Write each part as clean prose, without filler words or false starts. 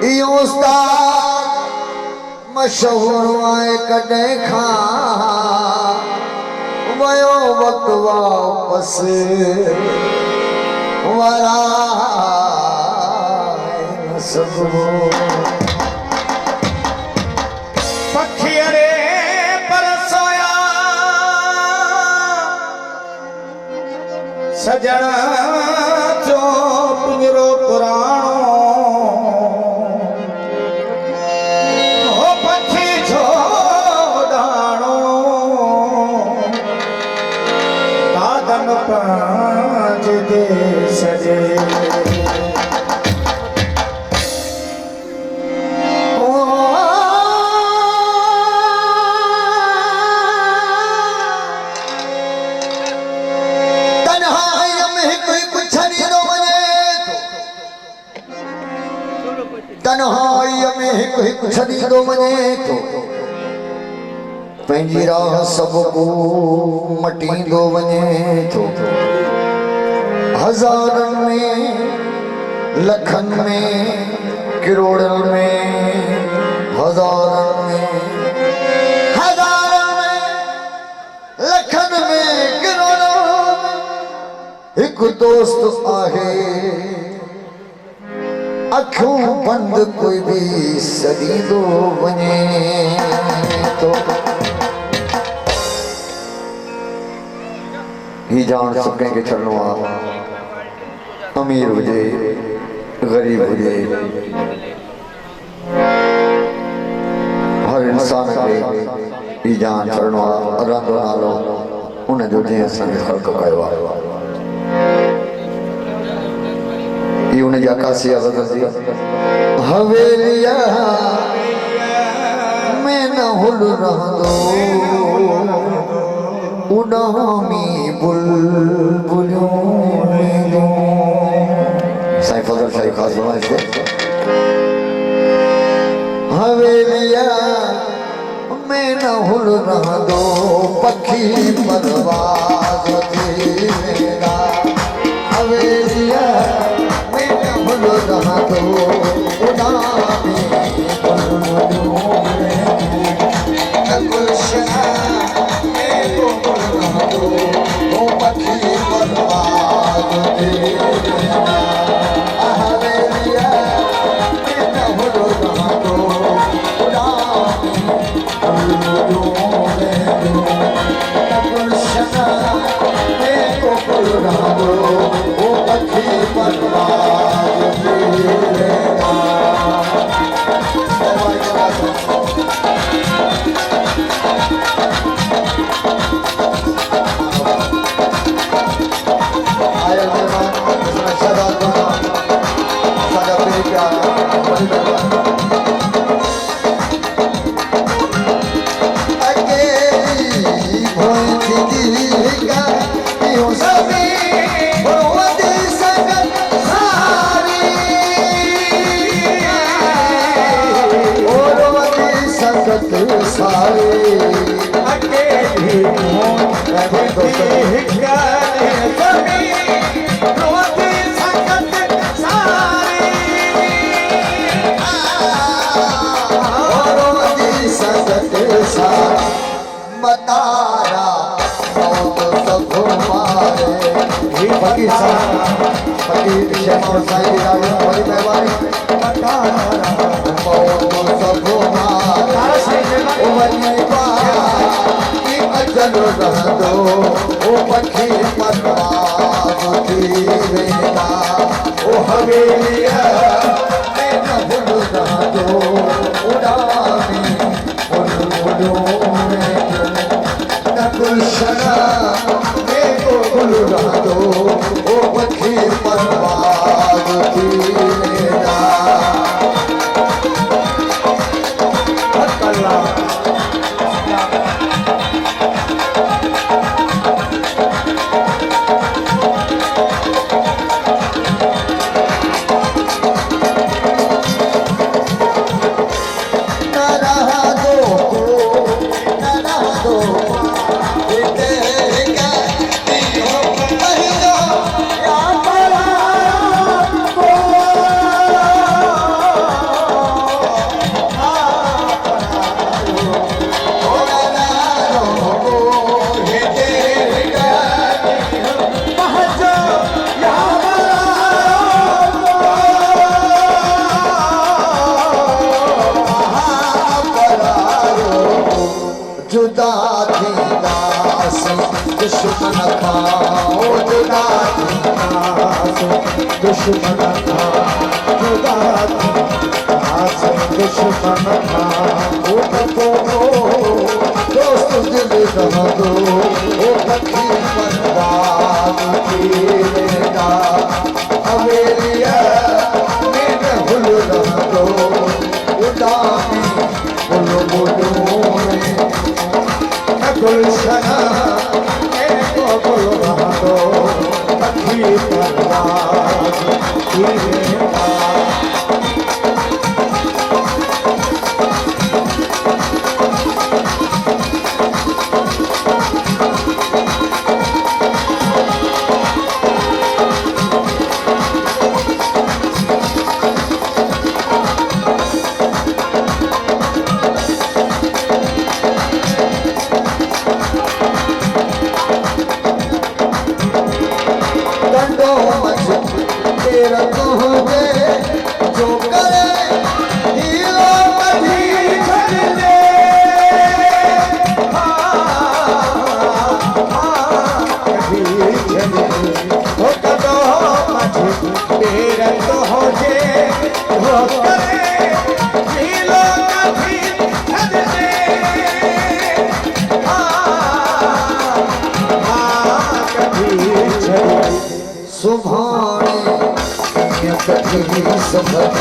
यो उस्ताद मशहूर आए कॾहिं खां वयो वक्त वापस वराए न सघो पखियरे परसोया सजण जो पिंजरो पुराणो हो पखी जो दाणो दादन पांच देश जे तन्हाईअ में हिकु हिकु छॾींदो वञे थो पंहिंजी राह सभु को मटींदो वञे थो हज़ारनि में लखनि में किरोड़नि में हज़ारनि में लखनि में किरोड़नि में हिकु दोस्त आहे अखियों बंद कोई भी सदीदो वने तो ही जान सके के चलनो आ अमीर हुजे गरीब हुजे हर इंसान के ही जान चलनो आ रंग नालो उन जो जे संग खल्क कयो आ ये उन्हें जाकासी आवाज़ दी हवेलिया मैं न हुल रहंदो उडामी बुलबुलों में दो साईं फजल शाही खास बना इसको हवेलिया मैं न हुल रहंदो पखी परवाज़ थी मेरा हवेलिया रहा तो उड़ाने बुलबुलों में गुलशन में तो रहा तो वो पखी परवाज़ तेरा हवेलिया में न भूलो रहा तो उड़ाने बुलबुलों में गुलशन में तो रहा तो वो पखी परवाज़ सारे अकेली मतारा बहुत सब मारे फकीर शेखर साईं राजा बड़ी मेहरबानी मतारा बहुत सब अजल रहंदो ओ पखी परवाज़ थी वेंदा ओ हवेलिया में न भूल रहंदो उड़ाने बुलबुलों में न गुलशन में तो भूल रहंदो ओ पखी परवाज़ थी वेंदा खा ओ जुदा दुश्मन था जुदा दुश्मन था उनको दोस्त दिल रहा दो ओ कखी बर्बाद कीरेगा हवेलिया मेरे हुल रहा दो उदामी बुलबुलों में गुलशन को गुल रहा दो कखी बर्बाद कीरेगा कभी सफर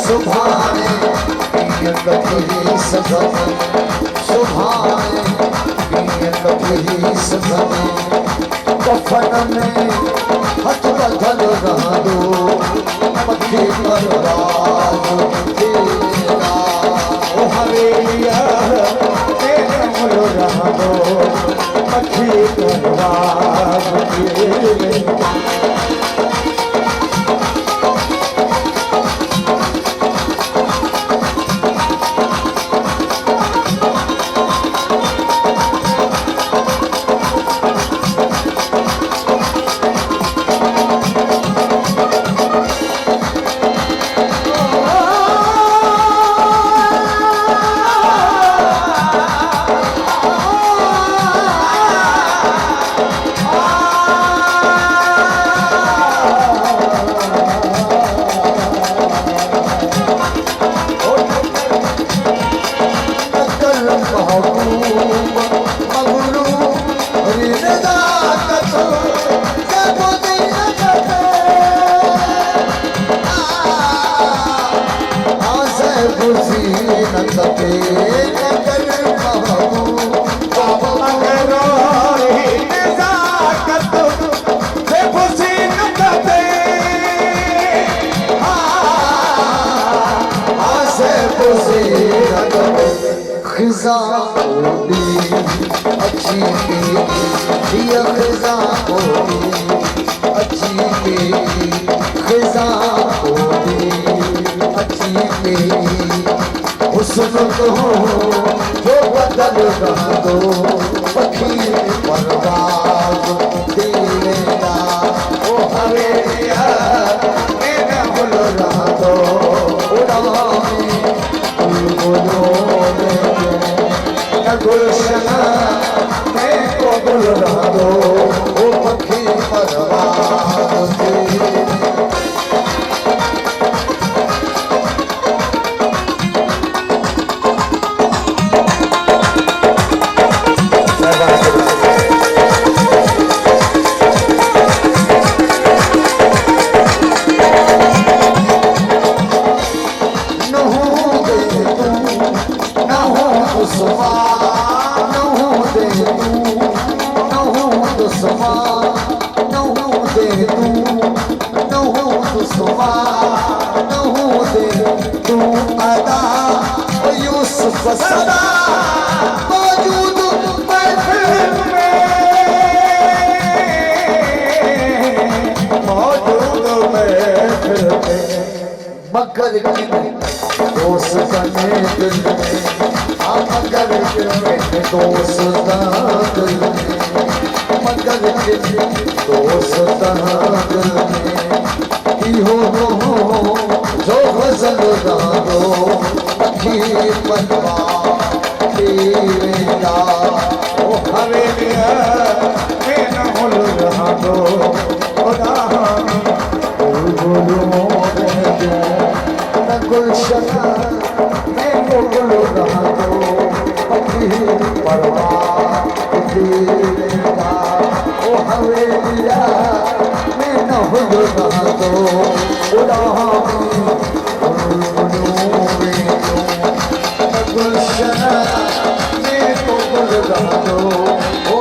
सुभाने कभी सफर सुभाने कभी सफर कफन में हथ बदल रहा दो पक्षी बर्बाद तेरा ओ हवेलिया तेरे मुल रहा दो पक्षी बर्बाद तेरा खिजा ओडी अच्छी मेरी ये खिजा ओडी अच्छी मेरी खिजा ओडी अच्छी मेरी हुस्न को जो बदल रहा दो पखी बर्बाद तेरा ओ हवेलिया मेरा हुल रहा दो उड़ाने गुलशन को गुल रहा दो ओ पक्षी बर्बाद सदा मौजूद महफिल में मौजूद महफिल में मगर दोस्त बने दिल में मगर दोस्त दिल में मगर दोस्त दिल में हो जो गजल गानो पक्षी बनवा तेरा ओ हवेलिया उदाहरण बुलबुलों में जो न गुलशन में मुगल रहा दो पक्षी परवाह का ओ हवेलिया में न हो रहा दो उदाहरण बुलबुलों में जो न गुलशन में मुगल रहा दो